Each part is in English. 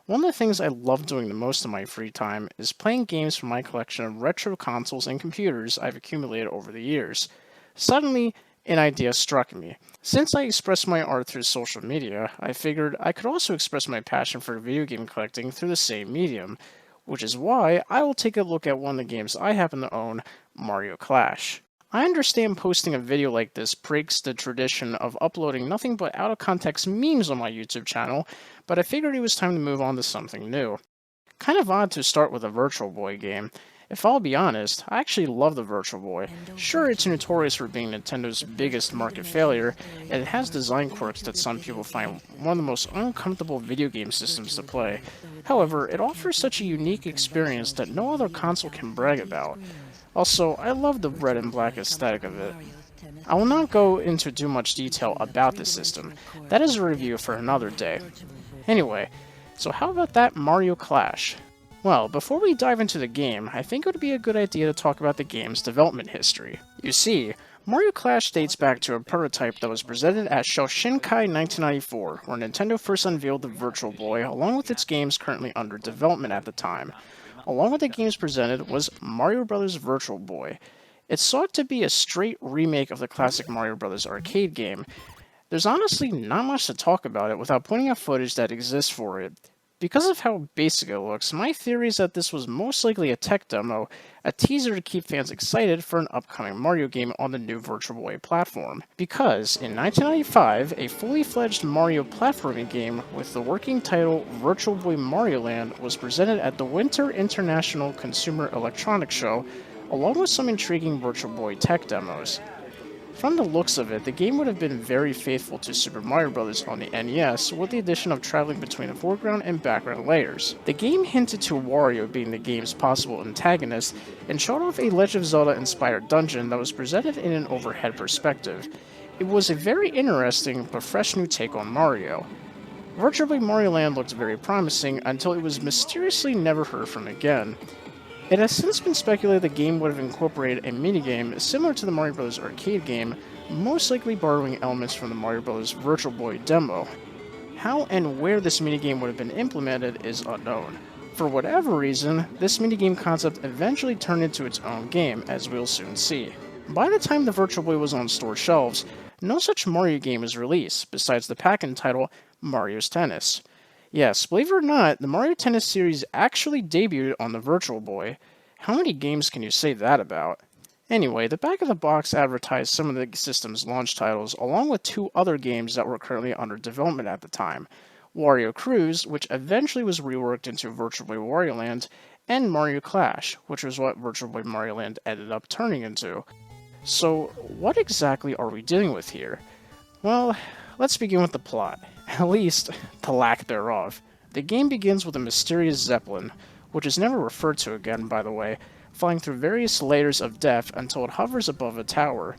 One of the things I love doing the most in my free time is playing games from my collection of retro consoles and computers I've accumulated over the years. Suddenly, an idea struck me. Since I express my art through social media, I figured I could also express my passion for video game collecting through the same medium, which is why I will take a look at one of the games I happen to own, Mario Clash. I understand posting a video like this breaks the tradition of uploading nothing but out of context memes on my YouTube channel, but I figured it was time to move on to something new. Kind of odd to start with a Virtual Boy game. If I'll be honest, I actually love the Virtual Boy. Sure, it's notorious for being Nintendo's biggest market failure, and it has design quirks that some people find one of the most uncomfortable video game systems to play. However, it offers such a unique experience that no other console can brag about. Also, I love the red and black aesthetic of it. I will not go into too much detail about the system. That is a review for another day. Anyway, so how about that Mario Clash? Well, before we dive into the game, I think it would be a good idea to talk about the game's development history. You see, Mario Clash dates back to a prototype that was presented at Shoshinkai 1994, where Nintendo first unveiled the Virtual Boy along with its games currently under development at the time. Along with the games presented was Mario Bros. Virtual Boy. It's sought to be a straight remake of the classic Mario Bros. Arcade game. There's honestly not much to talk about it without pointing out footage that exists for it. Because of how basic it looks, my theory is that this was most likely a tech demo, a teaser to keep fans excited for an upcoming Mario game on the new Virtual Boy platform. Because in 1995, a fully fledged Mario platforming game with the working title Virtual Boy Mario Land was presented at the Winter International Consumer Electronics Show, along with some intriguing Virtual Boy tech demos. From the looks of it, the game would have been very faithful to Super Mario Bros. On the NES, with the addition of traveling between the foreground and background layers. The game hinted to Wario being the game's possible antagonist, and showed off a Legend of Zelda-inspired dungeon that was presented in an overhead perspective. It was a very interesting but fresh new take on Mario. Virtually Mario Land looked very promising until it was mysteriously never heard from again. It has since been speculated the game would have incorporated a minigame similar to the Mario Bros. Arcade game, most likely borrowing elements from the Mario Bros. Virtual Boy demo. How and where this minigame would have been implemented is unknown. For whatever reason, this minigame concept eventually turned into its own game, as we'll soon see. By the time the Virtual Boy was on store shelves, no such Mario game was released, besides the pack-in title Mario's Tennis. Yes, believe it or not, the Mario Tennis series actually debuted on the Virtual Boy. How many games can you say that about? Anyway, the back of the box advertised some of the system's launch titles, along with two other games that were currently under development at the time. Wario Cruise, which eventually was reworked into Virtual Boy Wario Land, and Mario Clash, which was what Virtual Boy Mario Land ended up turning into. So, what exactly are we dealing with here? Well, let's begin with the plot. At least, the lack thereof. The game begins with a mysterious Zeppelin, which is never referred to again, by the way, flying through various layers of depth until it hovers above a tower.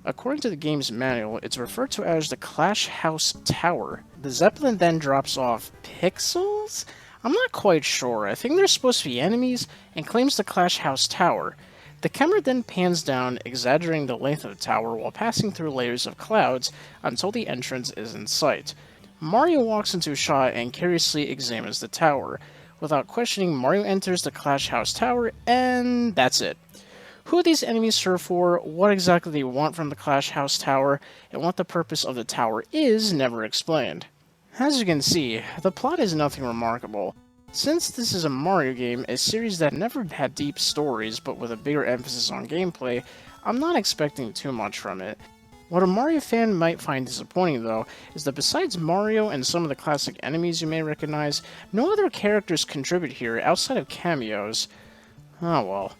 According to the game's manual, it's referred to as the Clash House Tower. The Zeppelin then drops off pixels? I'm not quite sure. I think they're supposed to be enemies, and claims the Clash House Tower. The camera then pans down, exaggerating the length of the tower while passing through layers of clouds until the entrance is in sight. Mario walks into a shot and curiously examines the tower. Without questioning, Mario enters the Clash House Tower, and that's it. Who these enemies serve for, what exactly they want from the Clash House Tower, and what the purpose of the tower is never explained. As you can see, the plot is nothing remarkable. Since this is a Mario game, a series that never had deep stories but with a bigger emphasis on gameplay, I'm not expecting too much from it. What a Mario fan might find disappointing, though, is that besides Mario and some of the classic enemies you may recognize, no other characters contribute here outside of cameos. Oh well.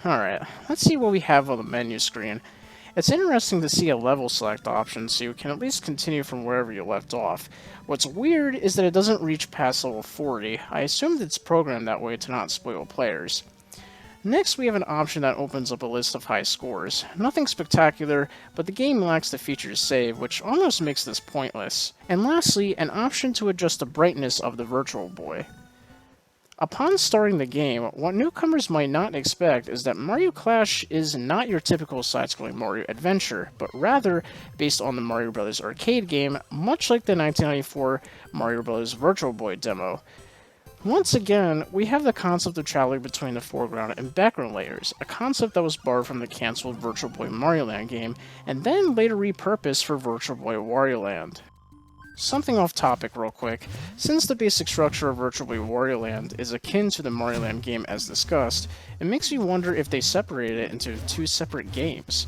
Alright, let's see what we have on the menu screen. It's interesting to see a level select option so you can at least continue from wherever you left off. What's weird is that it doesn't reach past level 40. I assumed it's programmed that way to not spoil players. Next, we have an option that opens up a list of high scores. Nothing spectacular, but the game lacks the feature to save, which almost makes this pointless. And lastly, an option to adjust the brightness of the Virtual Boy. Upon starting the game, what newcomers might not expect is that Mario Clash is not your typical side-scrolling Mario adventure, but rather based on the Mario Bros. Arcade game, much like the 1994 Mario Bros. Virtual Boy demo. Once again, we have the concept of traveling between the foreground and background layers, a concept that was borrowed from the cancelled Virtual Boy Mario Land game, and then later repurposed for Virtual Boy Wario Land. Something off topic real quick, since the basic structure of Virtual Boy Wario Land is akin to the Mario Land game as discussed, it makes me wonder if they separated it into two separate games,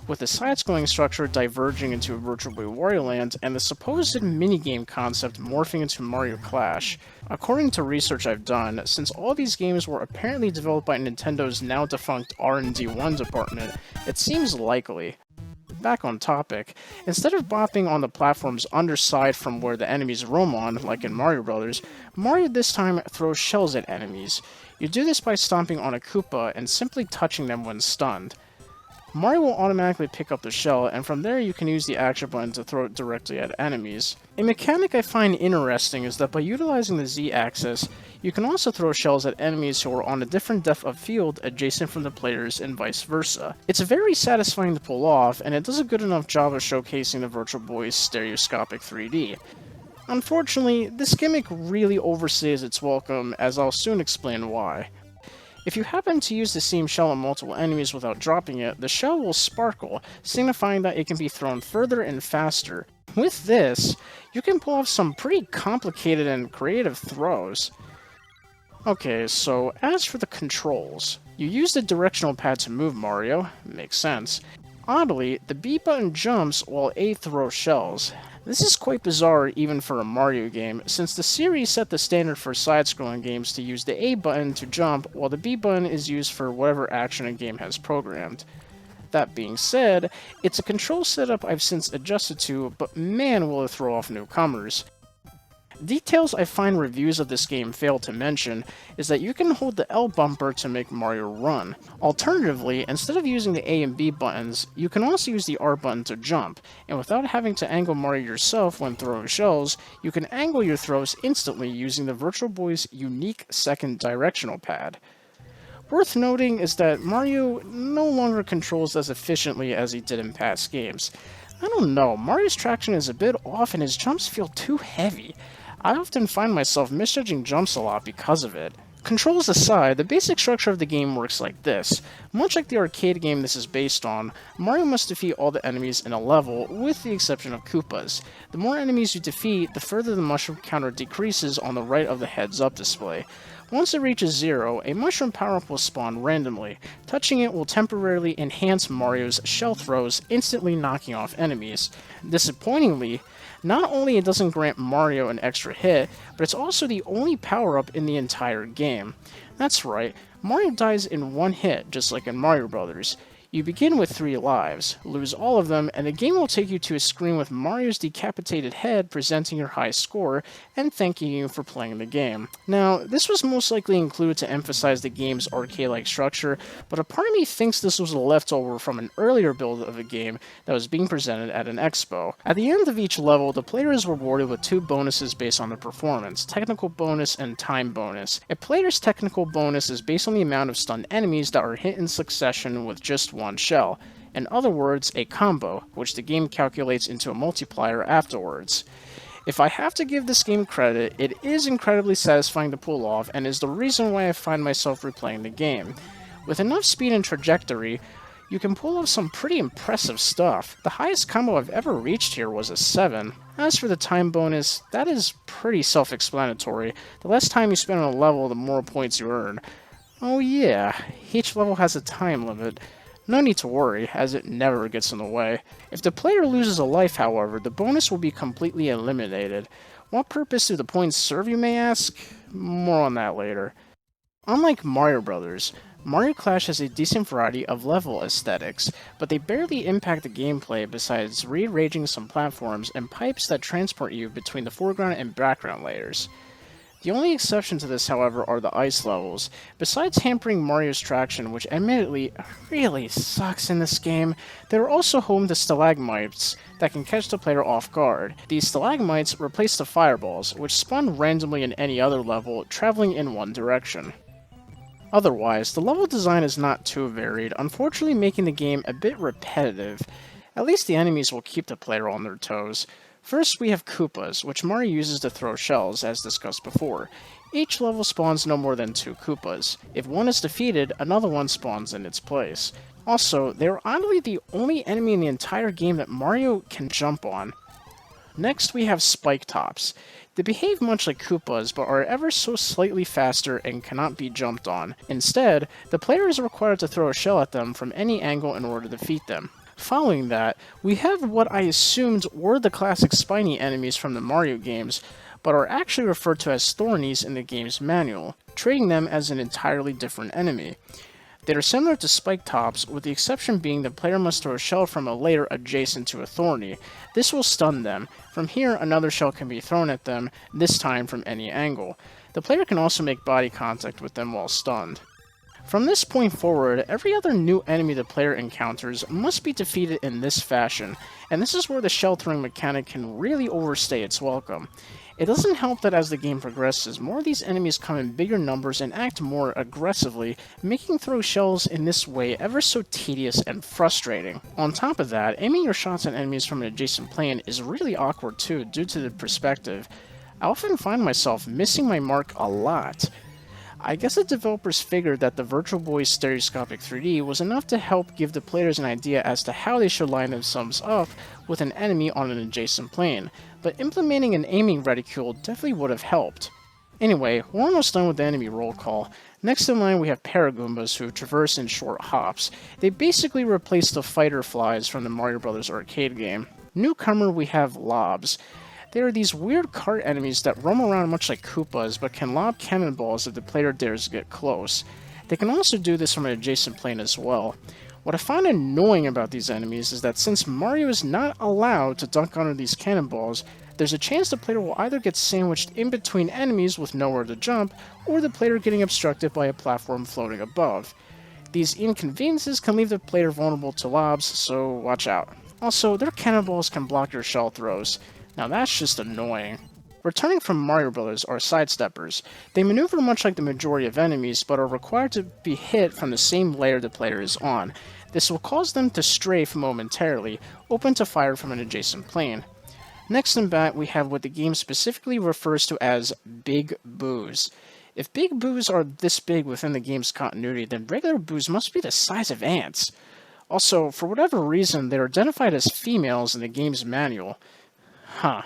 with the side-scrolling structure diverging into Virtual Boy Wario Land and the supposed minigame concept morphing into Mario Clash. According to research I've done, since all these games were apparently developed by Nintendo's now defunct R&D1 department, it seems likely. Back on topic, instead of bopping on the platform's underside from where the enemies roam on, like in Mario Bros., Mario this time throws shells at enemies. You do this by stomping on a Koopa and simply touching them when stunned. Mario will automatically pick up the shell, and from there you can use the action button to throw it directly at enemies. A mechanic I find interesting is that by utilizing the Z-axis, you can also throw shells at enemies who are on a different depth of field adjacent from the players and vice versa. It's very satisfying to pull off, and it does a good enough job of showcasing the Virtual Boy's stereoscopic 3D. Unfortunately, this gimmick really overstays its welcome, as I'll soon explain why. If you happen to use the same shell on multiple enemies without dropping it, the shell will sparkle, signifying that it can be thrown further and faster. With this, you can pull off some pretty complicated and creative throws. Okay, so as for the controls, you use the directional pad to move Mario, makes sense. Oddly, the B button jumps while A throws shells. This is quite bizarre even for a Mario game, since the series set the standard for side-scrolling games to use the A button to jump, while the B button is used for whatever action a game has programmed. That being said, it's a control setup I've since adjusted to, but man will it throw off newcomers. Details I find reviews of this game fail to mention is that you can hold the L bumper to make Mario run. Alternatively, instead of using the A and B buttons, you can also use the R button to jump, and without having to angle Mario yourself when throwing shells, you can angle your throws instantly using the Virtual Boy's unique second directional pad. Worth noting is that Mario no longer controls as efficiently as he did in past games. I don't know, Mario's traction is a bit off and his jumps feel too heavy. I often find myself misjudging jumps a lot because of it. Controls aside, the basic structure of the game works like this. Much like the arcade game this is based on, Mario must defeat all the enemies in a level, with the exception of Koopas. The more enemies you defeat, the further the mushroom counter decreases on the right of the heads-up display. Once it reaches 0, a mushroom power-up will spawn randomly. Touching it will temporarily enhance Mario's shell throws, instantly knocking off enemies. Disappointingly, not only it doesn't grant Mario an extra hit, but it's also the only power-up in the entire game. That's right, Mario dies in one hit, just like in Mario Bros. You begin with 3 lives, lose all of them, and the game will take you to a screen with Mario's decapitated head presenting your high score and thanking you for playing the game. Now, this was most likely included to emphasize the game's arcade-like structure, but a part of me thinks this was a leftover from an earlier build of the game that was being presented at an expo. At the end of each level, the player is rewarded with 2 bonuses based on their performance, technical bonus and time bonus. A player's technical bonus is based on the amount of stunned enemies that are hit in succession with just one shell. In other words, a combo, which the game calculates into a multiplier afterwards. If I have to give this game credit, it is incredibly satisfying to pull off and is the reason why I find myself replaying the game. With enough speed and trajectory, you can pull off some pretty impressive stuff. The highest combo I've ever reached here was a 7. As for the time bonus, that is pretty self-explanatory. The less time you spend on a level, the more points you earn. Oh yeah, each level has a time limit. No need to worry, as it never gets in the way. If the player loses a life, however, the bonus will be completely eliminated. What purpose do the points serve, you may ask? More on that later. Unlike Mario Bros., Mario Clash has a decent variety of level aesthetics, but they barely impact the gameplay besides rearranging some platforms and pipes that transport you between the foreground and background layers. The only exception to this, however, are the ice levels. Besides hampering Mario's traction, which admittedly really sucks in this game, they are also home to stalagmites that can catch the player off guard. These stalagmites replace the fireballs, which spawn randomly in any other level, traveling in one direction. Otherwise, the level design is not too varied, unfortunately making the game a bit repetitive. At least the enemies will keep the player on their toes. First, we have Koopas, which Mario uses to throw shells, as discussed before. Each level spawns no more than 2 Koopas. If one is defeated, another one spawns in its place. Also, they are oddly the only enemy in the entire game that Mario can jump on. Next, we have Spike Tops. They behave much like Koopas, but are ever so slightly faster and cannot be jumped on. Instead, the player is required to throw a shell at them from any angle in order to defeat them. Following that, we have what I assumed were the classic spiny enemies from the Mario games, but are actually referred to as Thornies in the game's manual, treating them as an entirely different enemy. They are similar to Spike Tops, with the exception being the player must throw a shell from a layer adjacent to a Thorny. This will stun them. From here, another shell can be thrown at them, this time from any angle. The player can also make body contact with them while stunned. From this point forward, every other new enemy the player encounters must be defeated in this fashion, and this is where the shell throwing mechanic can really overstay its welcome. It doesn't help that as the game progresses, more of these enemies come in bigger numbers and act more aggressively, making throw shells in this way ever so tedious and frustrating. On top of that, aiming your shots at enemies from an adjacent plane is really awkward too, due to the perspective. I often find myself missing my mark a lot. I guess the developers figured that the Virtual Boy's stereoscopic 3D was enough to help give the players an idea as to how they should line themselves up with an enemy on an adjacent plane, but implementing an aiming reticule definitely would have helped. Anyway, we're almost done with the enemy roll call. Next in line we have Paragoombas, who traverse in short hops. They basically replace the fighter flies from the Mario Bros. Arcade game. Newcomer we have Lobs. They are these weird cart enemies that roam around much like Koopas, but can lob cannonballs if the player dares to get close. They can also do this from an adjacent plane as well. What I find annoying about these enemies is that since Mario is not allowed to dunk under these cannonballs, there's a chance the player will either get sandwiched in between enemies with nowhere to jump, or the player getting obstructed by a platform floating above. These inconveniences can leave the player vulnerable to lobs, so watch out. Also, their cannonballs can block your shell throws. Now that's just annoying. Returning from Mario Bros. Are Sidesteppers. They maneuver much like the majority of enemies, but are required to be hit from the same layer the player is on. This will cause them to strafe momentarily, open to fire from an adjacent plane. Next in bat, we have what the game specifically refers to as Big Boos. If Big Boos are this big within the game's continuity, then regular boos must be the size of ants. Also, for whatever reason, they're identified as females in the game's manual. Huh.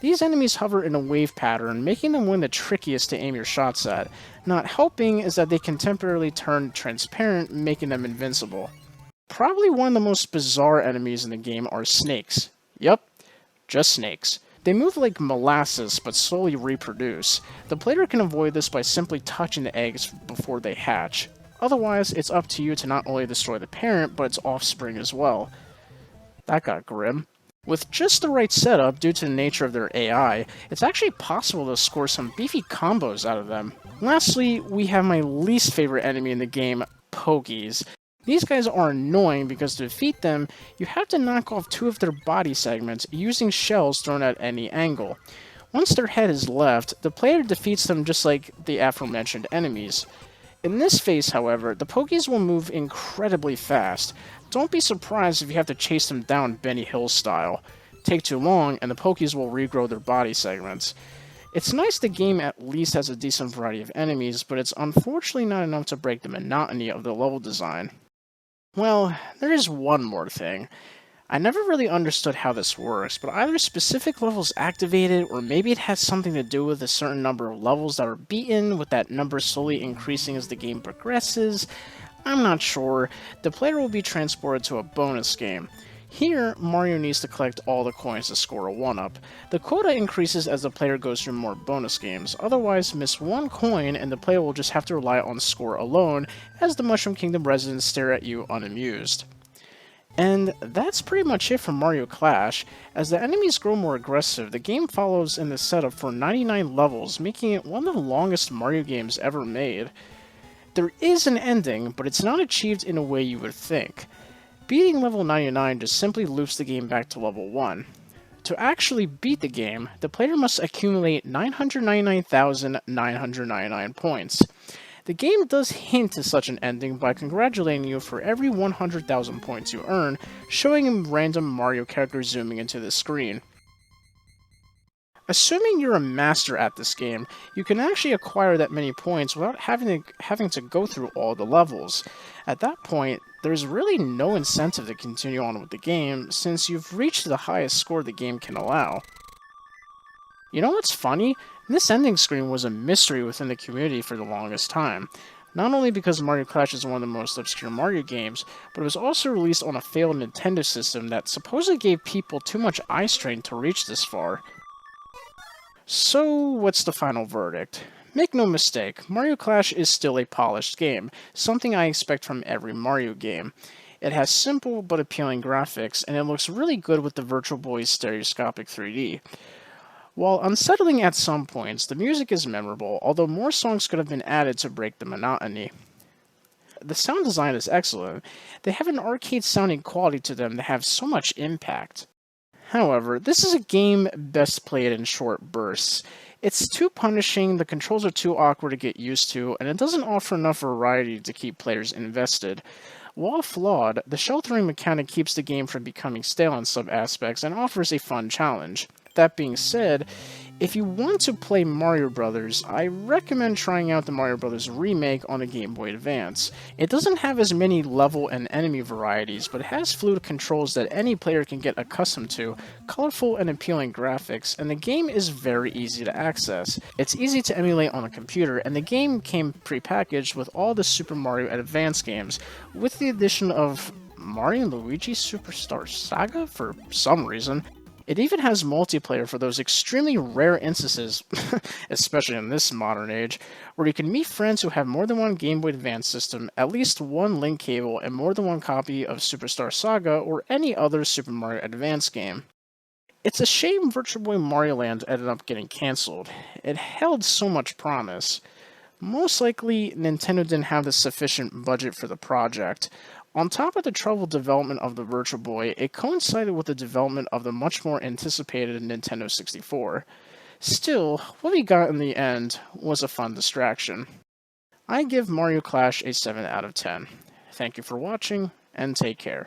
These enemies hover in a wave pattern, making them one of the trickiest to aim your shots at. Not helping is that they can temporarily turn transparent, making them invincible. Probably one of the most bizarre enemies in the game are snakes. Yup, just snakes. They move like molasses, but slowly reproduce. The player can avoid this by simply touching the eggs before they hatch. Otherwise, it's up to you to not only destroy the parent, but its offspring as well. That got grim. With just the right setup, due to the nature of their AI, it's actually possible to score some beefy combos out of them. Lastly, we have my least favorite enemy in the game, Pokies. These guys are annoying because to defeat them, you have to knock off 2 of their body segments using shells thrown at any angle. Once their head is left, the player defeats them just like the aforementioned enemies. In this phase, however, the Pokies will move incredibly fast. Don't be surprised if you have to chase them down Benny Hill style. Take too long, and the Pokies will regrow their body segments. It's nice the game at least has a decent variety of enemies, but it's unfortunately not enough to break the monotony of the level design. Well, there is one more thing. I never really understood how this works, but either specific levels activated, or maybe it has something to do with a certain number of levels that are beaten, with that number slowly increasing as the game progresses. I'm not sure. The player will be transported to a bonus game. Here, Mario needs to collect all the coins to score a 1-up. The quota increases as the player goes through more bonus games, otherwise miss 1 coin and the player will just have to rely on score alone as the Mushroom Kingdom residents stare at you unamused. And that's pretty much it for Mario Clash. As the enemies grow more aggressive, the game follows in the setup for 99 levels, making it one of the longest Mario games ever made. There is an ending, but it's not achieved in a way you would think. Beating level 99 just simply loops the game back to level 1. To actually beat the game, the player must accumulate 999,999 points. The game does hint to such an ending by congratulating you for every 100,000 points you earn, showing a random Mario character zooming into the screen. Assuming you're a master at this game, you can actually acquire that many points without having to go through all the levels. At that point, there's really no incentive to continue on with the game, since you've reached the highest score the game can allow. You know what's funny? This ending screen was a mystery within the community for the longest time. Not only because Mario Clash is one of the most obscure Mario games, but it was also released on a failed Nintendo system that supposedly gave people too much eye strain to reach this far. So, what's the final verdict? Make no mistake, Mario Clash is still a polished game, something I expect from every Mario game. It has simple but appealing graphics, and it looks really good with the Virtual Boy's stereoscopic 3D. While unsettling at some points, the music is memorable, although more songs could have been added to break the monotony. The sound design is excellent. They have an arcade-sounding quality to them that have so much impact. However, this is a game best played in short bursts. It's too punishing, the controls are too awkward to get used to, and it doesn't offer enough variety to keep players invested. While flawed, the sheltering mechanic keeps the game from becoming stale in some aspects and offers a fun challenge. That being said, if you want to play Mario Bros., I recommend trying out the Mario Bros. Remake on the Game Boy Advance. It doesn't have as many level and enemy varieties, but it has fluid controls that any player can get accustomed to, colorful and appealing graphics, and the game is very easy to access. It's easy to emulate on a computer, and the game came prepackaged with all the Super Mario Advance games, with the addition of Mario and Luigi Superstar Saga for some reason. It even has multiplayer for those extremely rare instances, especially in this modern age, where you can meet friends who have more than one Game Boy Advance system, at least one link cable, and more than one copy of Superstar Saga or any other Super Mario Advance game. It's a shame Virtual Boy Mario Land ended up getting cancelled. It held so much promise. Most likely, Nintendo didn't have the sufficient budget for the project. On top of the troubled development of the Virtual Boy, it coincided with the development of the much more anticipated Nintendo 64. Still, what we got in the end was a fun distraction. I give Mario Clash a 7 out of 10. Thank you for watching, and take care.